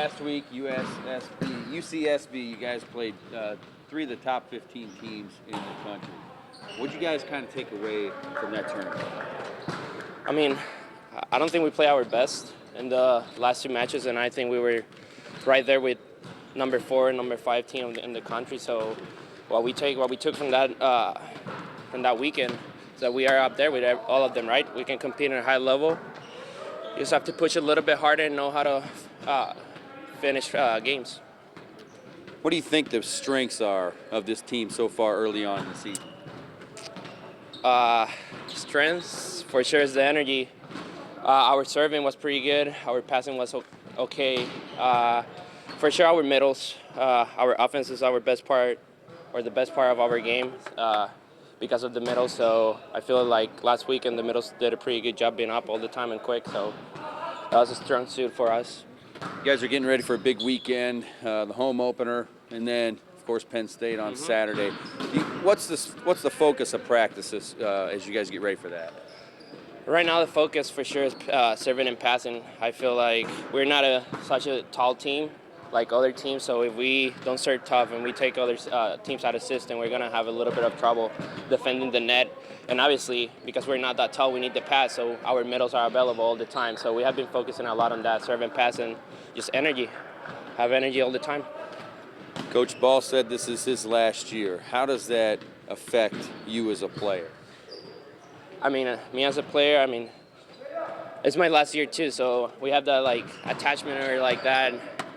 Last week, UCSB, you guys played three of the top 15 teams in the country. What did you guys kind of take away from that tournament? I mean, I don't think we play our best in the last two matches, and I think we were right there with number 4 and number 5 team in the country. So what we took from that weekend is that we are up there with all of them, right? We can compete at a high level. You just have to push a little bit harder and know how to finish games. What do you think the strengths are of this team so far early on in the season? Strengths, for sure, is the energy. Our serving was pretty good. Our passing was okay. For sure, our middles. Our offense is our best part, or the best part of our game because of the middles. So I feel like last weekend the middles did a pretty good job being up all the time and quick. So that was a strong suit for us. You guys are getting ready for a big weekend, the home opener, and then, of course, Penn State on Saturday. What's the focus of practices as you guys get ready for that? Right now, the focus for sure is serving and passing. I feel like we're not such a tall team like other teams, so if we don't serve tough and we take other teams out of system, we're going to have a little bit of trouble defending the net. And obviously, because we're not that tall, we need to pass, so our middles are available all the time. So we have been focusing a lot on that, serve and pass, and just energy. Have energy all the time. Coach Ball said this is his last year. How does that affect you as a player? I mean, me as a player, it's my last year too, so we have that attachment or that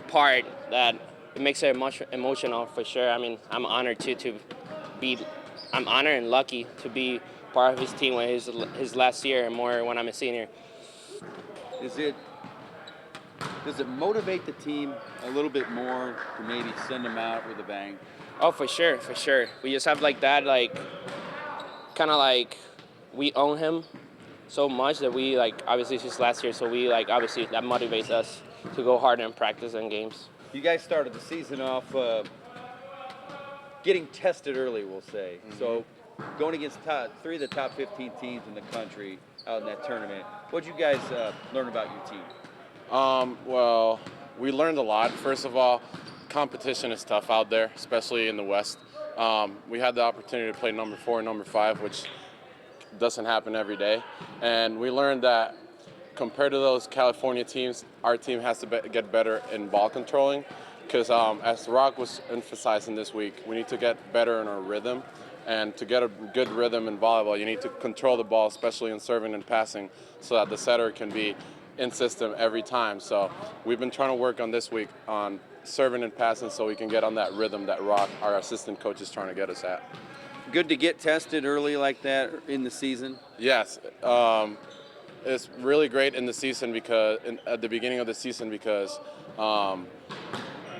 part that it makes it emotional for sure. I mean, I'm honored I'm honored and lucky to be part of his team when his last year and more when I'm a senior. Does it motivate the team a little bit more to maybe send them out with a bang? Oh, for sure. We just have we own him so much that we obviously it's his last year, so we obviously that motivates us to go harder in practice and games. You guys started the season off getting tested early, we'll say. Mm-hmm. So going against three of the top 15 teams in the country out in that tournament, what did you guys learn about your team? Well, we learned a lot. First of all, competition is tough out there, especially in the West. We had the opportunity to play number 4 and number 5, which doesn't happen every day. And we learned that compared to those California teams, our team has to get better in ball controlling because as Rock was emphasizing this week, we need to get better in our rhythm. And to get a good rhythm in volleyball, you need to control the ball, especially in serving and passing, so that the setter can be in system every time. So we've been trying to work on this week on serving and passing so we can get on that rhythm that Rock, our assistant coach, is trying to get us at. Good to get tested early like that in the season? Yes. It's really great in the season at the beginning of the season because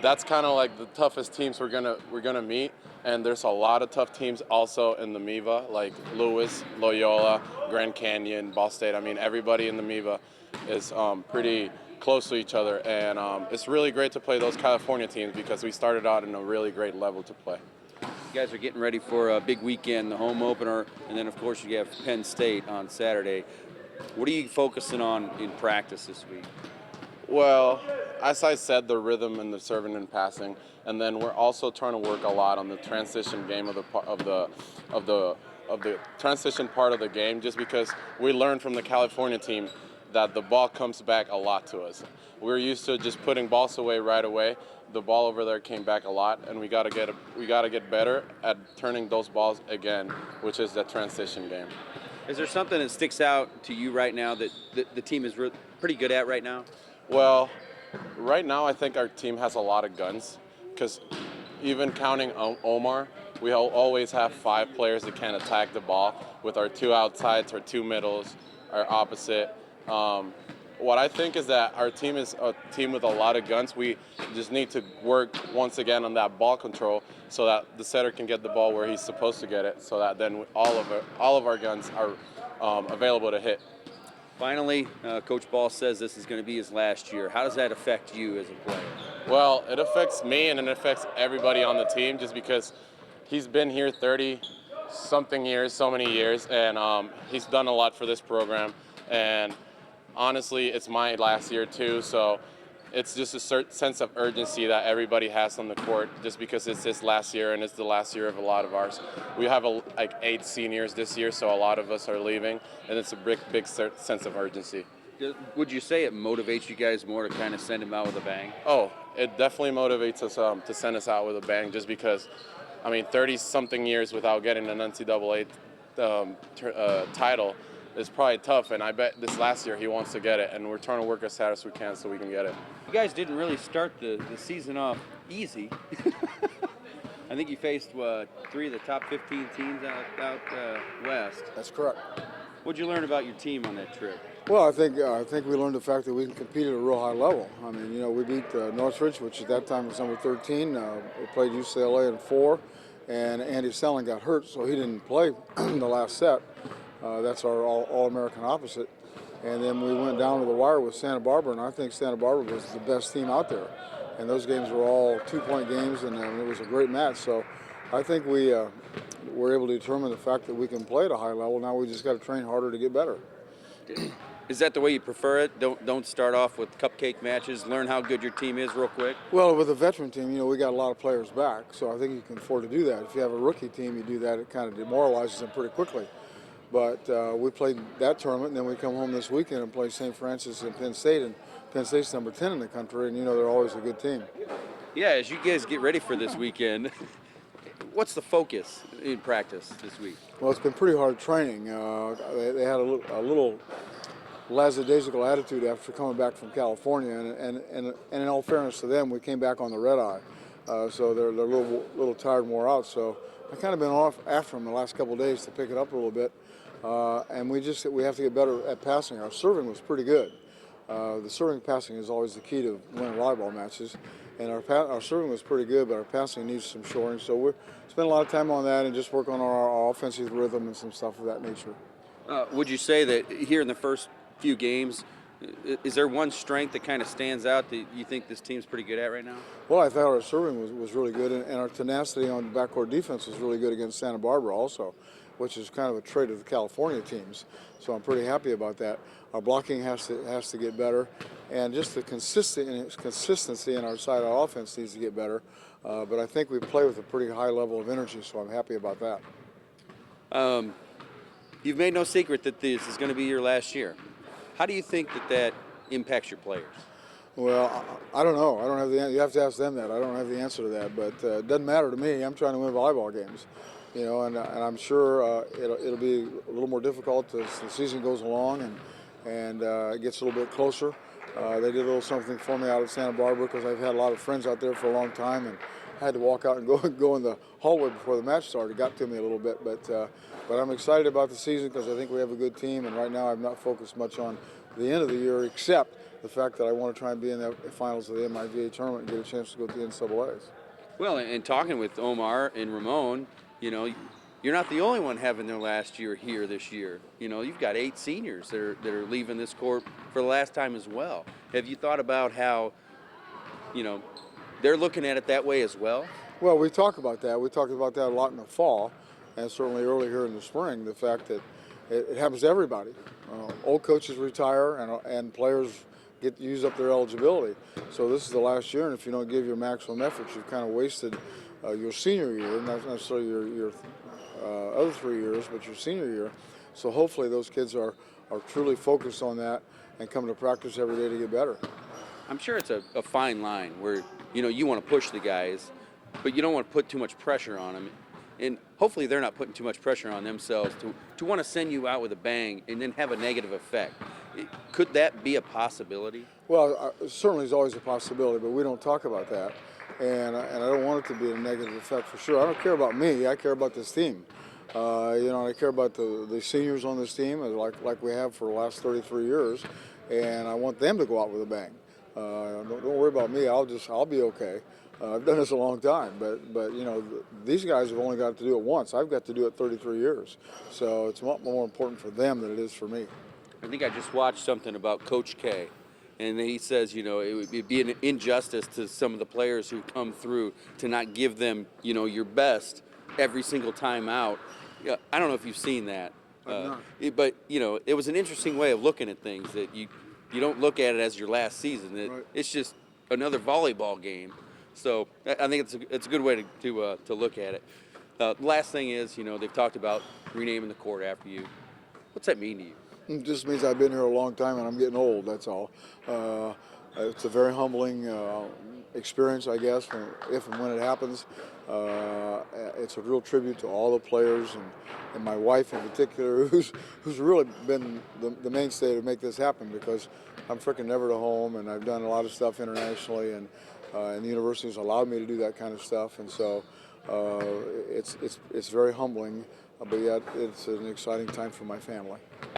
that's kind of like the toughest teams we're gonna meet, and there's a lot of tough teams also in the MIVA, like Lewis, Loyola, Grand Canyon, Ball State. I mean, everybody in the MIVA is pretty close to each other, and it's really great to play those California teams because we started out in a really great level to play. You guys are getting ready for a big weekend, the home opener, and then of course you have Penn State on Saturday. What are you focusing on in practice this week? Well, as I said, the rhythm and the serving and passing, and then we're also trying to work a lot on the transition game of the transition part of the game, just because we learned from the California team that the ball comes back a lot to us. We're used to just putting balls away right away. The ball over there came back a lot, and we gotta get better at turning those balls again, which is the transition game. Is there something that sticks out to you right now that the team is pretty good at right now? Well, right now I think our team has a lot of guns, because even counting Omar, we always have 5 players that can attack the ball with our 2 outsides, our 2 middles, our opposite. What I think is that our team is a team with a lot of guns. We just need to work once again on that ball control so that the setter can get the ball where he's supposed to get it, so that then all of our guns are available to hit. Finally, Coach Ball says this is going to be his last year. How does that affect you as a player? Well, it affects me and it affects everybody on the team just because he's been here 30-something years, so many years, and he's done a lot for this program. And honestly, it's my last year too, so it's just a certain sense of urgency that everybody has on the court, just because it's this last year and it's the last year of a lot of ours. We have like 8 seniors this year, so a lot of us are leaving, and it's a big sense of urgency. Would you say it motivates you guys more to kind of send them out with a bang? Oh, it definitely motivates us to send us out with a bang, just because, I mean, 30-something years without getting an NCAA title is probably tough, and I bet this last year he wants to get it, and we're trying to work as hard as we can so we can get it. You guys didn't really start the season off easy. I think you faced 3 of the top 15 teams out west. That's correct. What'd you learn about your team on that trip? Well, I think we learned the fact that we can compete at a real high level. I mean, you know, we beat Northridge, which at that time was number 13. We played UCLA in 4, and Andy Selling got hurt, so he didn't play in the last set. That's our All-American opposite. And then we went down to the wire with Santa Barbara, and I think Santa Barbara was the best team out there. And those games were all 2-point games, and it was a great match. So I think we were able to determine the fact that we can play at a high level. Now we just got to train harder to get better. Is that the way you prefer it? Don't start off with cupcake matches. Learn how good your team is real quick. Well, with a veteran team, you know, we got a lot of players back, so I think you can afford to do that. If you have a rookie team, you do that, it kind of demoralizes them pretty quickly. But we played that tournament, and then we come home this weekend and play St. Francis and Penn State, and Penn State's number 10 in the country, and you know they're always a good team. Yeah, as you guys get ready for this weekend, what's the focus in practice this week? Well, it's been pretty hard training. They had a little lackadaisical attitude after coming back from California, and in all fairness to them, we came back on the red eye, so they're a little tired, more out. So I've kind of been off after them the last couple of days to pick it up a little bit, and we have to get better at passing. Our serving was pretty good. The serving passing is always the key to winning volleyball matches, and our serving was pretty good, but our passing needs some shoring. So we're spend a lot of time on that and just work on our offensive rhythm and some stuff of that nature. Would you say that here in the first few games, is there one strength that kind of stands out that you think this team's pretty good at right now? Well, I thought our serving was really good, and our tenacity on backcourt defense was really good against Santa Barbara also, which is kind of a trait of the California teams. So I'm pretty happy about that. Our blocking has to get better, and just the consistency in our side of offense needs to get better. But I think we play with a pretty high level of energy, so I'm happy about that. You've made no secret that this is going to be your last year. How do you think that impacts your players? Well, I don't know. I don't have the. You have to ask them that. I don't have the answer to that. But it doesn't matter to me. I'm trying to win volleyball games, you know, and I'm sure it'll be a little more difficult as the season goes along and it gets a little bit closer. They did a little something for me out at Santa Barbara because I've had a lot of friends out there for a long time, and I had to walk out and go in the hallway before the match started. It got to me a little bit, but I'm excited about the season because I think we have a good team, and right now I'm not focused much on the end of the year except the fact that I want to try and be in the finals of the MIVA tournament and get a chance to go to the NCAAs. Well, and talking with Omar and Ramon, you know, you're not the only one having their last year here this year. You know, you've got 8 seniors that are leaving this court for the last time as well. Have you thought about how, you know, they're looking at it that way as well? Well, we talk about that. We talked about that a lot in the fall, and certainly early here in the spring, the fact that it happens to everybody. Old coaches retire, and players use up their eligibility. So this is the last year, and if you don't give your maximum effort, you've kind of wasted your senior year, not necessarily your other 3 years, but your senior year. So hopefully those kids are truly focused on that and come to practice every day to get better. I'm sure it's a fine line where, you know, you want to push the guys, but you don't want to put too much pressure on them. And hopefully they're not putting too much pressure on themselves to want to send you out with a bang and then have a negative effect. Could that be a possibility? Well, certainly is always a possibility, but we don't talk about that. And I don't want it to be a negative effect for sure. I don't care about me. I care about this team. You know, I care about the seniors on this team, like we have for the last 33 years, and I want them to go out with a bang. Don't worry about me. I'll be okay. I've done this a long time, but you know, these guys have only got to do it once. I've got to do it 33 years, so it's a lot more important for them than it is for me. I think I just watched something about Coach K, and he says, you know, it would be an injustice to some of the players who come through to not give them, you know, your best every single time out. Yeah, I don't know if you've seen that, but you know, it was an interesting way of looking at things that you don't look at it as your last season. Right. It's just another volleyball game. So I think it's a good way to look at it. Last thing is, they've talked about renaming the court after you. What's that mean to you? It just means I've been here a long time and I'm getting old, that's all. It's a very humbling experience, I guess, if and when it happens. It's a real tribute to all the players and my wife in particular, who's really been the mainstay to make this happen, because I'm freaking never at home and I've done a lot of stuff internationally, and the university's allowed me to do that kind of stuff, and so it's very humbling, but yet it's an exciting time for my family.